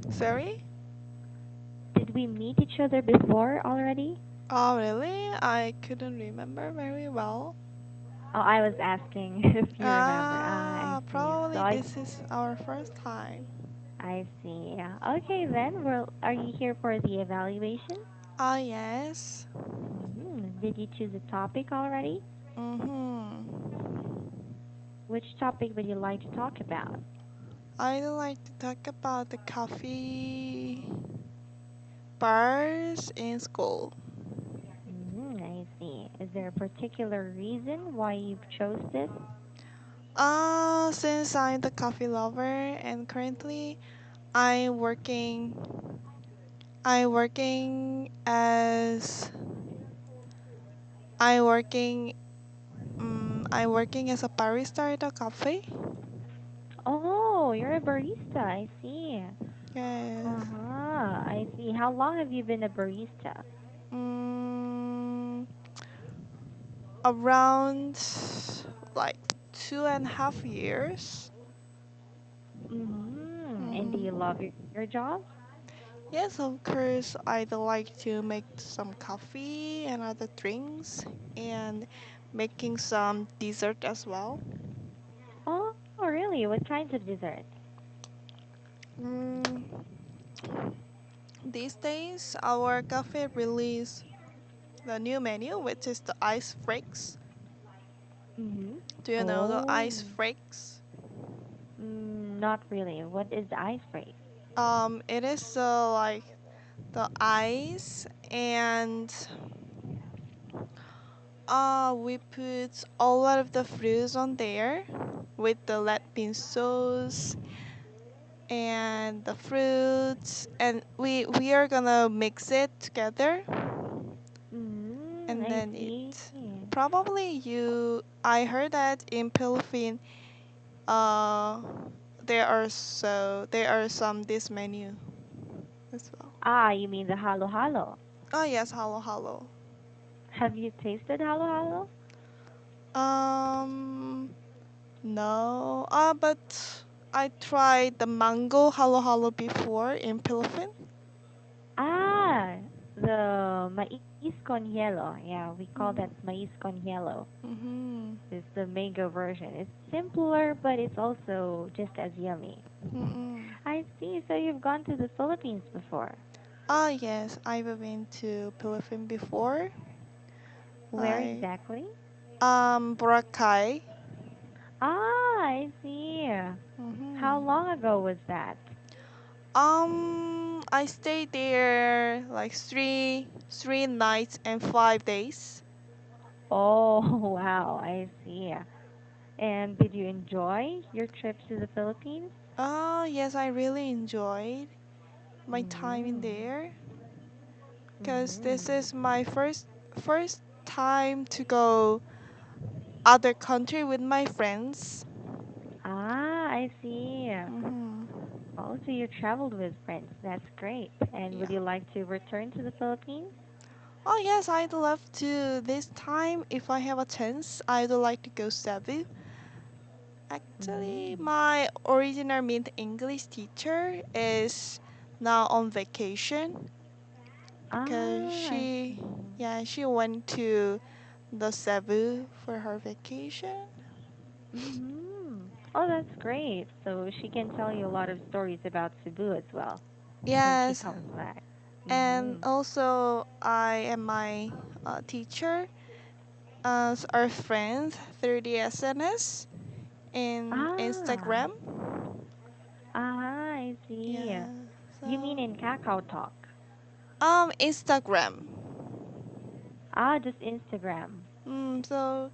Sorry? Did we meet each other before already? Oh, really? I couldn't remember very well. Oh, I was asking if you remember. Ah, I see. So Probably this is our first time. I see. Yeah. Okay, then. Well, are you here for the evaluation? Ah, yes. Did you choose a topic already? Mm-hmm. Which topic would you like to talk about? I'd like to talk about the coffee bars in school. I see. Is there a particular reason why you've chose this? Since I'm the coffee lover and currently I'm working I'm working as I'm working I'm working as a barista at a cafe. Oh, you're a barista. I see. Yes. Uh-huh. I see. How long have you been a barista? Mm, around like 2.5 years. And do you Hmm. love your job? Yes, of course. I'd like to make some coffee and other drinks and making some dessert as well. Oh, really? What kinds of desserts? Mm, these days, our cafe released the new menu, which is the ice flakes. Mm-hmm. Do you know the Oh, ice flakes? not really. What is the ice break? It is like the ice and we put a lot of the fruits on there with the red bean sauce and the fruits, and we are gonna mix it together, and I then it see. probably you. I heard that in Philippines, uh, there are some this menu as well. Ah, you mean the halo halo. Oh yes, hello, hello. Have you tasted halo halo? Um, no. But I tried the mango halo halo before in Philippines. Ah, the mais con hielo. Yeah, we call that Mm-hmm. mais con hielo. Mm-hmm. It's the mango version. It's simpler, but it's also just as yummy. Mm-hmm. I see. So you've gone to the Philippines before. Ah, yes, I've been to Philippines before. Where Like, exactly? Boracay. Ah, I see. How Mm-hmm. long ago was that? I stayed there like three nights and 5 days. Oh, wow, I see. And did you enjoy your trip to the Philippines? Oh, yes, I really enjoyed my time in Mm-hmm. there because Mm-hmm. this is my first time to go other country with my friends. Ah, I see. Mm-hmm. Oh, so you traveled with friends. That's great. And Yeah. would you like to return to the Philippines? Oh yes, I'd love to. This time, if I have a chance, I'd like to go Cebu. Actually, Mm-hmm. my original Mint English teacher is now on vacation because Ah, I see. she went to the Cebu for her vacation. Mm-hmm. Oh, that's great. So she can tell you a lot of stories about Cebu as well when she Yes, comes back. and Mm-hmm. also I and my teacher as our friends through the SNS in Ah, Instagram. I see. Yeah, You mean so in Kakao Talk? Instagram. Just Instagram. So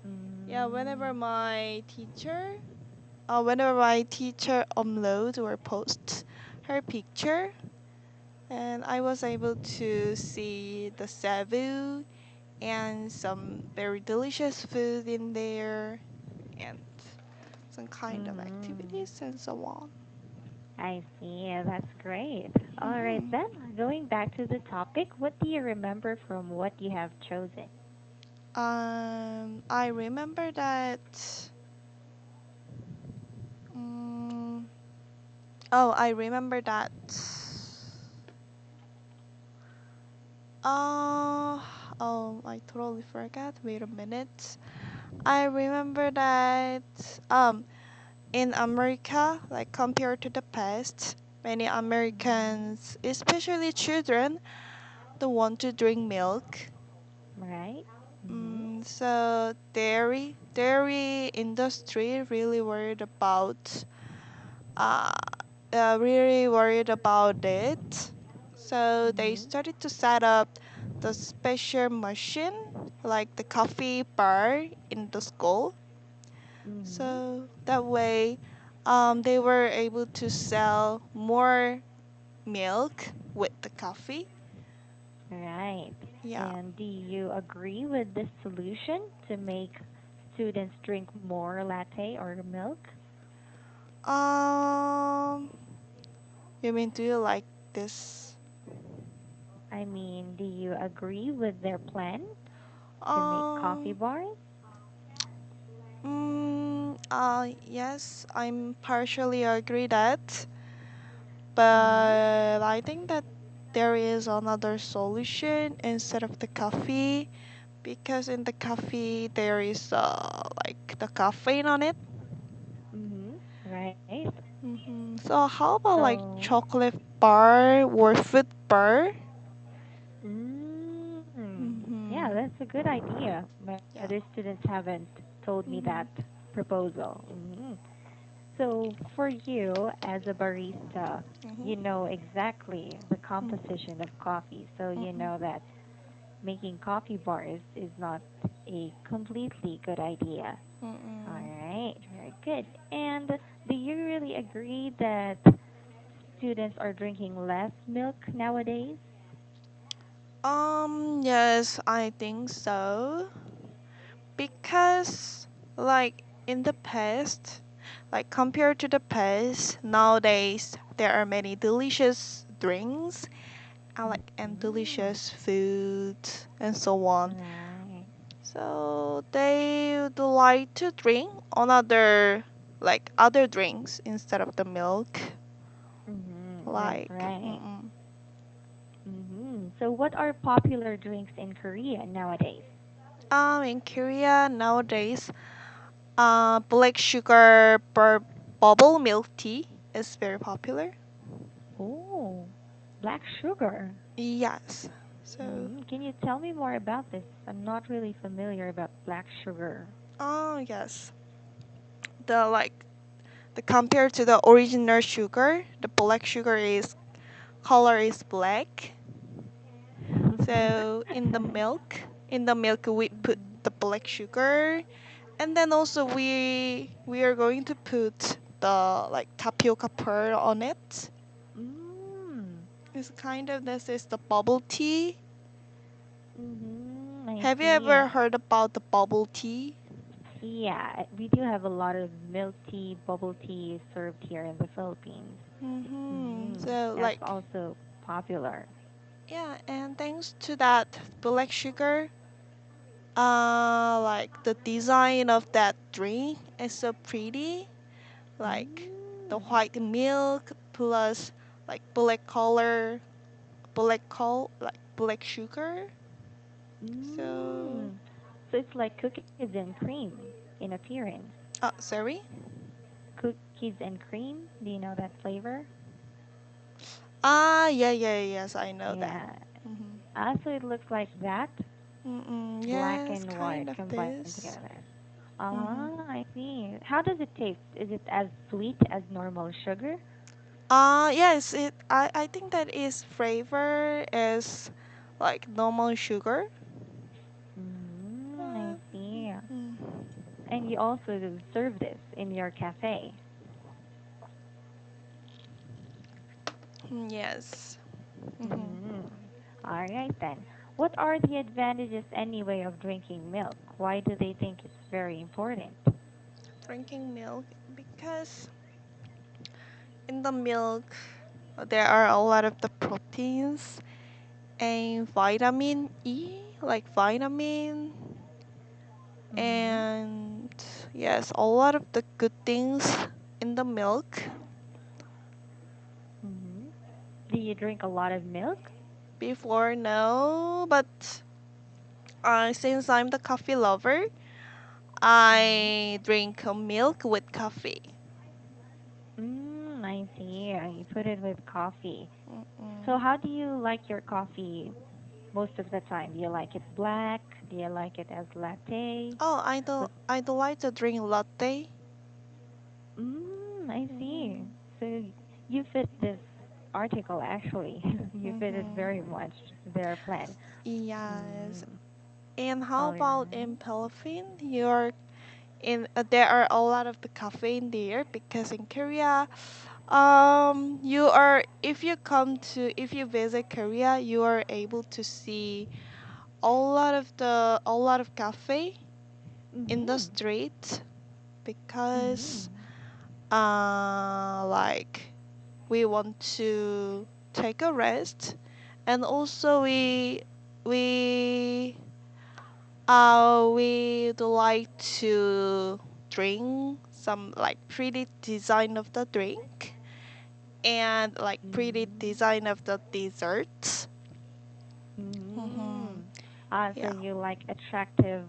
yeah, Mm. whenever my teacher uploads or posts her picture, and I was able to see the Cebu and some very delicious food in there, and some kind of Mm-hmm. activities and so on. I see. Yeah, that's great. All right, Hmm. then. Going back to the topic, what do you remember from what you have chosen? I remember that. Um, oh, I remember that. Uh, I totally forgot. Wait a minute. I remember that in America, like compared to the past, many Mm-hmm. Americans, especially children, don't want to drink milk. Right? Mm-hmm. So dairy industry uh, really worried about it. So they Mm-hmm. started to set up the special machine, like the coffee bar in the school. Mm-hmm. So that way, they were able to sell more milk with the coffee. Right. Yeah. And do you agree with this solution to make students drink more latte or milk? Um, you mean do you like this? I mean, do you agree with their plan to make coffee Um, bars? yes, I'm partially agree that, Mm-hmm. but I think that there is another solution instead of the coffee because in the coffee there is like the caffeine on it. Mm-hmm. Right. So how about like So, chocolate bar or fruit bar? yeah, Mm-hmm. that's a good idea. My Yeah. other students haven't told me that Mm-hmm. proposal. So, for you as a barista, you Mm-hmm. know exactly the composition of coffee. So, you know Mm-hmm. that making coffee bars is not a completely good idea. All Mm-hmm. right, very good. And do you really agree that students are drinking less milk nowadays? Yes, I think so. Because, like, in the past, like, compared to the past, nowadays, there are many delicious drinks and Mm, delicious food and so on. right. So, they would like to drink other drinks instead of the milk. That's Like, right. So, what are popular drinks in Korea nowadays? in Korea nowadays, black sugar bubble milk tea is very popular. Oh, black sugar. Yes. So, Can you tell me more about this? I'm not really familiar about black sugar. yes. The like the compared to the original sugar, the black sugar is color is black. So in the milk we put Mhm. the black sugar, and then also we are going to put the like tapioca pearl on it. Mm. It's this is the bubble tea. I Have you see. ever heard about the bubble tea? Yeah, we do have a lot of milk tea, bubble tea served here in the Philippines. So That's like also popular. yeah, and thanks to that black sugar, like the design of that drink is so pretty. Like the Mm. white milk plus like black sugar. So Mm. So it's like cookies and cream in appearance. sorry. Cookies and cream. Do you know that flavor? Yes, I know that. Yeah. hmm So it looks like that, black Yes, and white kind of combined this. together. hmm I see. How does it taste? Is it as sweet as normal sugar? Yes, I think that is flavor is like normal sugar. I Uh, see. mm, And you also serve this in your cafe. yes. hmm Mm-hmm. All right then. What are the advantages anyway of drinking milk? Why do they think it's very important? Drinking milk because in the milk there are a lot of the proteins and vitamin E, like vitamin Mm-hmm. and yes, a lot of the good things in the milk. Mm-hmm. Do you drink a lot of milk? Before, no, but since I'm the coffee lover, Mm-hmm. I drink milk with coffee. I see. You put it with coffee. So Mm-mm. how do you like your coffee most of the time? Do you like it black? Do you like it as latte? Oh, What? I don't like to drink latte. I see. Mm-hmm. So you fit this article actually. You fit it Mm-hmm. very much, their plan. Yes. Mm, And how all about right. in Philippines? You're in there are a lot of the cafe in there because in Korea, you are if you visit Korea, you are able to see a lot of cafe in the Mm-hmm. street because Mm-hmm. like we want to take a rest, and also we we'd like to drink some like pretty design of the drink and like pretty Mm-hmm. design of the desserts. Mm-hmm. Mm-hmm. So Yeah, you like attractive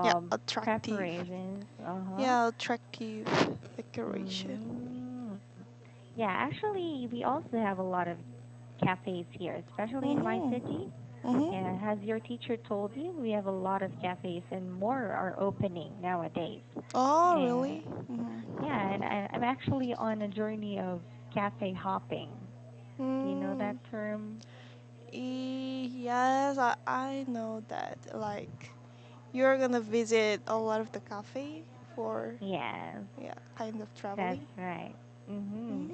yeah, attractive. preparations. Uh-huh. Yeah, attractive decoration. Mm-hmm. Yeah, actually, we also have a lot of cafes here, especially in my Mm-hmm. city. Mm-hmm. Yeah, has your teacher told you we have a lot of cafes and more are opening nowadays? Oh, And really? Mm-hmm. yeah, and I'm actually on a journey of cafe hopping. Do you know that Mm, term? yes, I know that. Like, you're gonna visit a lot of the cafe for, Yes, yeah, kind of that's traveling. right.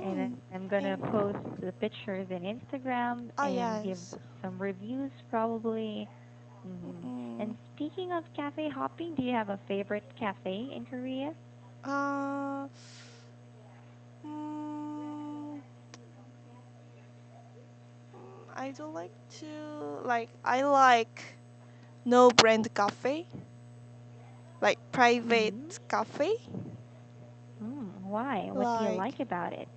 And Mm-hmm. I'm gonna And, post the pictures in Instagram oh, and give yes. some reviews probably. And Mm-mm. speaking of cafe hopping, do you have a favorite cafe in Korea? Uh, mm, I do like to, like, I like no brand cafe, like Mm-hmm. private cafe. Why? What do you Like, like about it?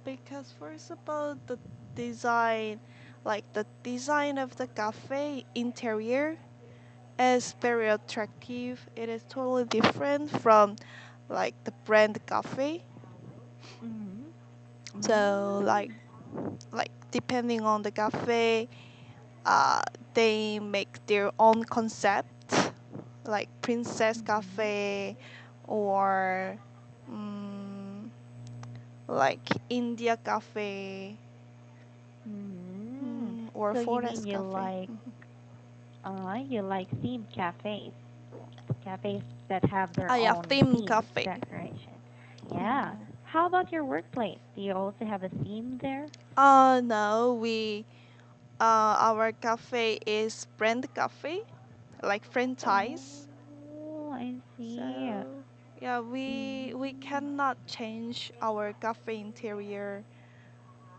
because first of all, the design, like the design of the cafe interior is very attractive. It is totally different from like the brand cafe. Mm-hmm. So Mm. like depending on the cafe, uh, they make their own concept, like Princess Mm-hmm. Cafe or mm, like India Cafe Mm. or So you mean Forest Cafe. Mhm. you like themed cafes, cafes that have their Ah, yeah, own theme themed cafe. decoration. Yeah. Mhm. How about your workplace? Do you also have a theme there? No, our cafe is brand cafe, like franchise. Oh, I see. So yeah, we Mm. cannot change our cafe interior.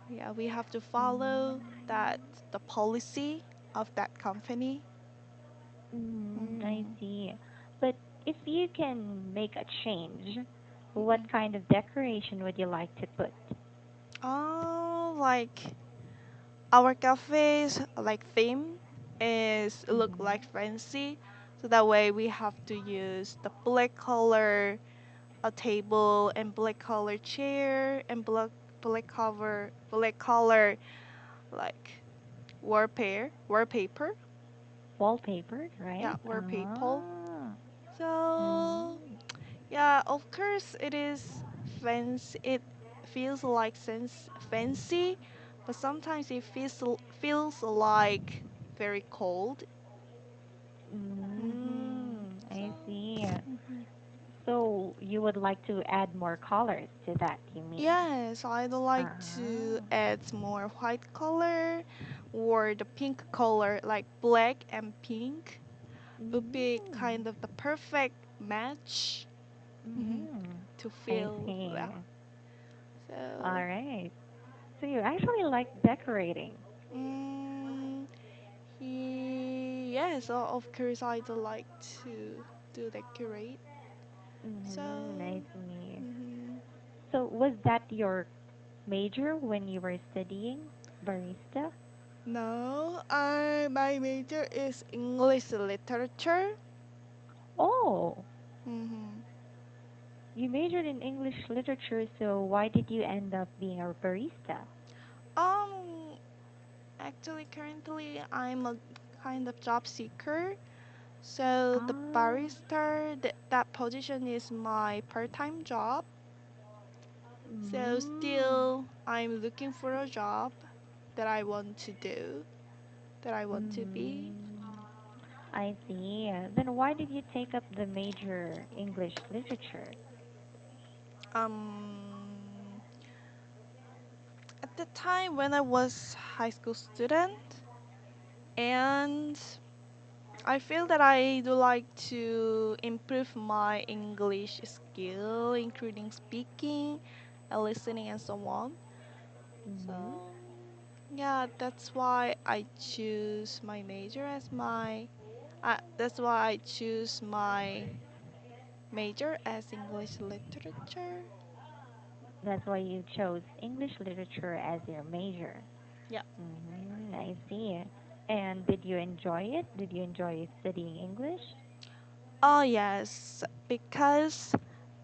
Yeah, we have to follow that Mm. the policy of that company. I Mm-hmm. see. But if you can make a change, what Mm-mm. kind of decoration would you like to put? Oh, like our cafes like theme is look Mm-hmm. like fancy, so that way we have to use the black color a table and black color chair and black color like wallpaper. Wallpaper, Yeah, right? wallpaper. So Mm-hmm. yeah, of course it is fancy. It feels like fancy, but sometimes it feels like very cold. Mm-hmm. So, I see. mhm. So you would like to add more colors to that, you mean? Yes, I'd like to Uh-huh. add more white color or the pink color, like black and pink would be Mm. kind of the perfect match. Mhm. Mm-hmm. To I feel see. well. All So, right. So you actually like decorating. mm, yes, of course I'd like to do decorate. I So, see. mhm. So was that your major when you were studying barista? No, my major is English literature. Oh, Mm-hmm. you majored in English literature, so why did you end up being a barista? Um, Actually, currently I'm a kind of job seeker. So the Ah, barista, that position is my part-time job. So mm, still, I'm looking for a job that I want to do, that I want to be. mm, I see. Then why did you take up the major English literature? Um, at the time when I was high school student, and I feel that I do like to improve my English skill, including speaking and listening and so on. Mm-hmm. So yeah, that's why I choose my major as my. That's why I choose my major as English literature. That's why you chose English literature as your major. Yeah. I see. And did you enjoy it? Did you enjoy studying English? Oh yes, because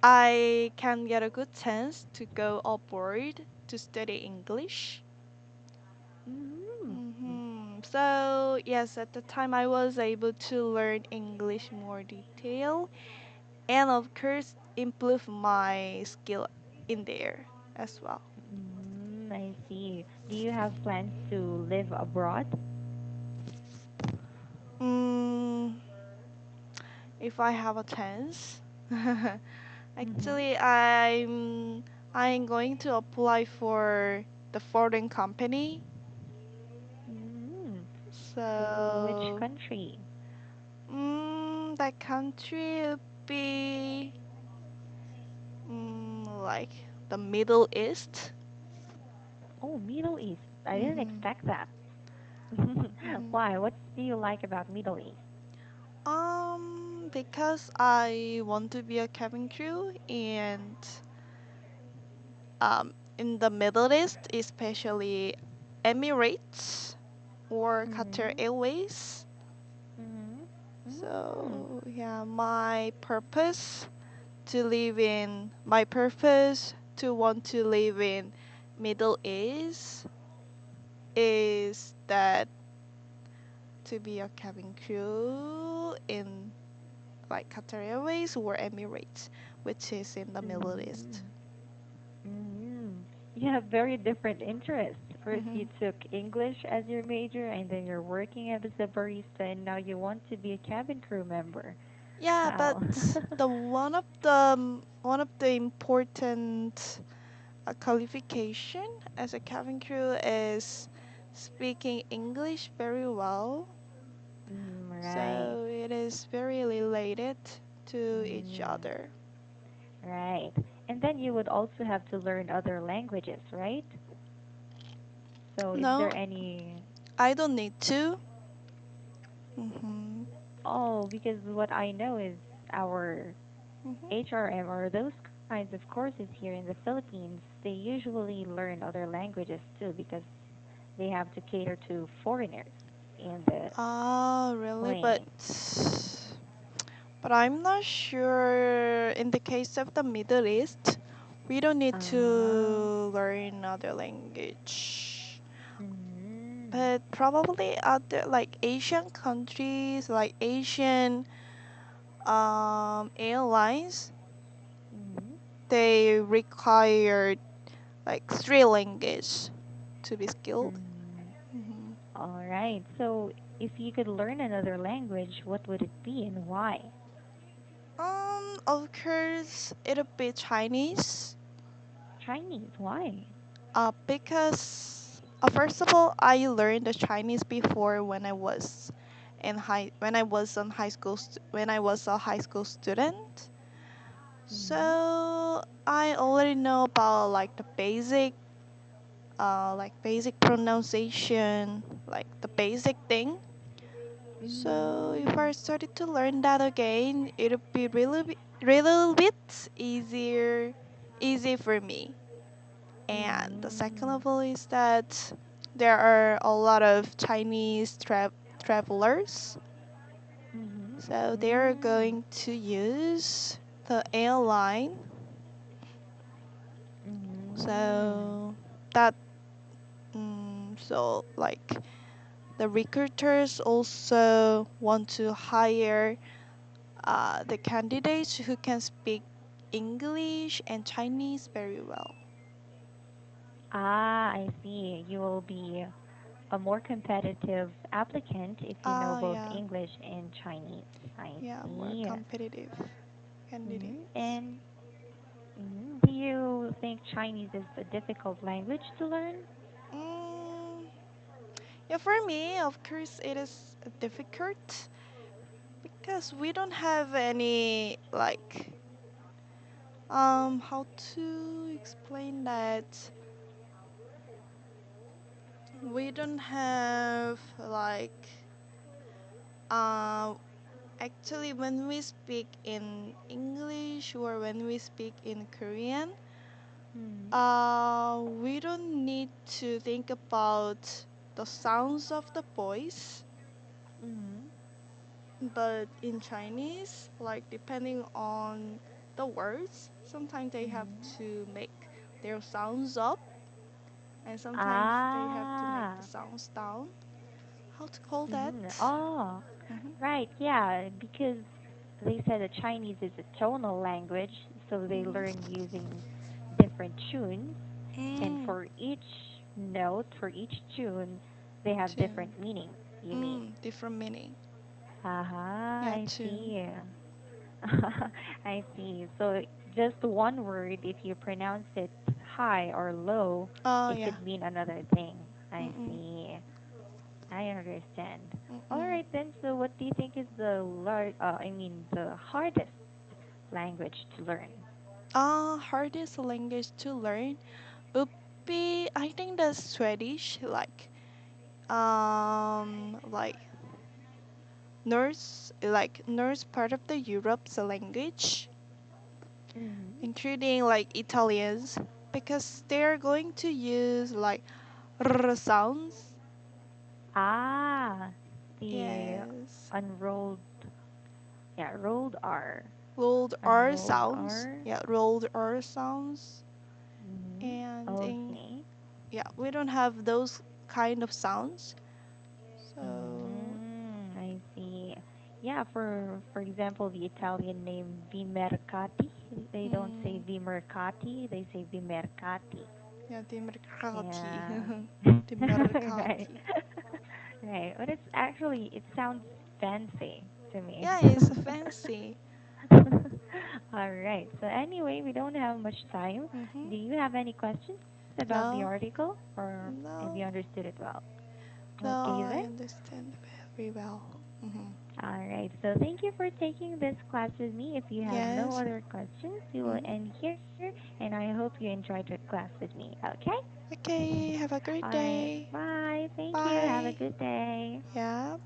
I can get a good chance to go abroad to study English. Mm-hmm. So yes, at the time I was able to learn English more detail and of course improve my skill in there as well. I see. Do you have plans to live abroad? Mm, if I have a chance, Mm-hmm. actually I'm going to apply for the foreign company. Mm-hmm. To which So country? that country would be like the Middle East. Oh, Middle East. I didn't Mm-hmm. expect that. Mm-hmm. Why? What do you like about Middle East? Because I want to be a cabin crew and in the Middle East, especially Emirates or Qatar Mm-hmm. Airways. Mm-hmm. Mm. So yeah, my purpose to want to live in Middle East is that to be a cabin crew in like Qatar Airways or Emirates, which is in the Middle East. Mm-hmm. Mm-hmm. You have very different interests. First, you took English as your major, and then you're working as a barista, and now you want to be a cabin crew member. Yeah, but Wow. one of the important qualification as a cabin crew is speaking English very well. Right. So it is very related to each Mm, other. right. And then you would also have to learn other languages, right? So is No, there any I don't need to. Mhm. Oh, because what I know is our Mhm. HRM or those kinds of courses here in the Philippines, they usually learn other languages too because they have to cater to foreigners in the Ah, really? plane. But I'm not sure in the case of the Middle East, we don't need Ah, to learn another language. mm-hmm, But probably other like Asian countries, like Asian airlines, mm-hmm, they require like three languages to be skilled. mm-hmm. hmm All right. So if you could learn another language, what would it be and why? of course, it'll be Chinese. Chinese. Why? Because first of all, I learned the Chinese before when I was on high school when I was a high school student. Mm-hmm, So I already know about like the basic pronunciation, like the basic thing. So if mm-hmm, I started to learn that again, it would be really bit easy for me. And the second mm-hmm, of all is that there are a lot of Chinese travelers, Mhm. so they are Mm. going to use the airline. Mhm. So that so like the recruiters also want to hire the candidates who can speak English and Chinese very well. Ah, I see. You will be a more competitive applicant if you know both Yeah, English and Chinese. I yeah, more see. competitive candidates. And do you think Chinese is a difficult language to learn? Mm, yeah, for me, of course, it is difficult because we don't have any like how to explain that we don't have like uh actually when we speak in English or when we speak in Korean, Mm-hmm. we don't need to think about the sounds of the voice. Mm-hmm. But in Chinese, like depending on the words, sometimes they have Mm-hmm. to make their sounds up, and sometimes they have to make the Ah. sounds down. How to call that? Mm-hmm. Oh, Mm-hmm. right. Yeah, because they said that Chinese is a tonal language, so they learn Mm. using different tunes, and Mm. for each note, for each tune, they have different Tune. meanings, you mean? Different meaning. Aha, Yeah, I tune. see. I see. So just one word, if you pronounce it high or low, Oh it yeah. could mean another thing. I Mm-mm. see. I understand. All Mm-mm. right then. So what do you think is the hardest language to learn? Hardest language to learn would be I think the Swedish, like Norse part of the Europe's language, Mm-hmm. including like Italians, because they're going to use like r sounds. Ah, the Yes, unrolled, yeah, rolled R, rolled R unrolled sounds. R. Yeah, rolled R sounds. Mm-hmm. And Okay. yeah, we don't have those kind of sounds. So I see. Yeah, for example, the Italian name Vimercati, they don't say mm, Vimercati, they say Vimercati. yeah, the mercati, Yeah. the Right. mercati. Right. But it's actually it sounds fancy to me. Yeah, it's fancy. All right. So anyway, we don't have much time. Mm-hmm. Do you have any questions about the No, article or have you no, understood it well? no, Okay I then. understand very well. Mm-hmm. All right. So thank you for taking this class with me. If you have no Yes. other questions, we will Mm-hmm. end here. And I hope you enjoyed the class with me. Okay? Okay, have a All great right. day. Bye. Thank you. Have a Bye. good day. Yeah.